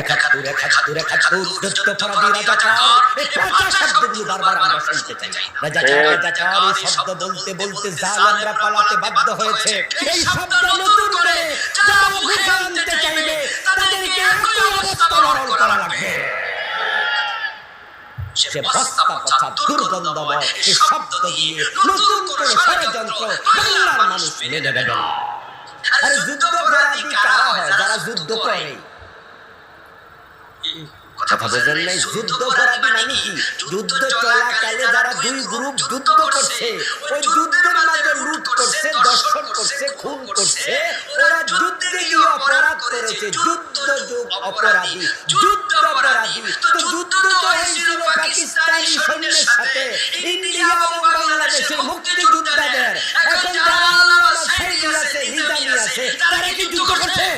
একাত্তর একাত্তর একাত্তর যুদ্ধপরাধী রাজাকার, এই পচা শব্দগুলো বারবার আমরা শুনতে চাই। রাজাকার রাজাকার এই শব্দ বলতে বলতে জালেমরা পালাতে বাধ্য হয়েছে। এই শব্দ নতুন করে যারা মুখে আনতে চাইবে তাদেরকে একই অবস্থা বরণ করা লাগবে। সে বস্তা পচা দুর্গন্ধময় এই শব্দ দিয়ে নতুন করে ষড়যন্ত্র বাংলার মানুষ মেনে নেবে না। আরে যুদ্ধপরাধী কারা হয়? যারা যুদ্ধ করে। কথা বোঝেন নাই? যুদ্ধপরাধী মানে কি? যুদ্ধ চলাকালে যারা দুই গ্রুপ যুদ্ধ করছে, ওই যুদ্ধের মাঝে লুট করছে, দর্শন করছে, খুন করছে, ওরা যুদ্ধে গিয়ে অপরাধ করেছে। যুদ্ধ অপরাধী, যুদ্ধ অপরাধী। তো যুদ্ধ তো হয়েছিল পাকিস্তানি সৈন্যের সাথে, ইন্ডিয়া এবং বাংলাদেশের মুক্তিযোদ্ধাদের। এখন যারা আল্লামা সাইদি আছে, নিজামী আছে, তারা কি যুদ্ধ করছে?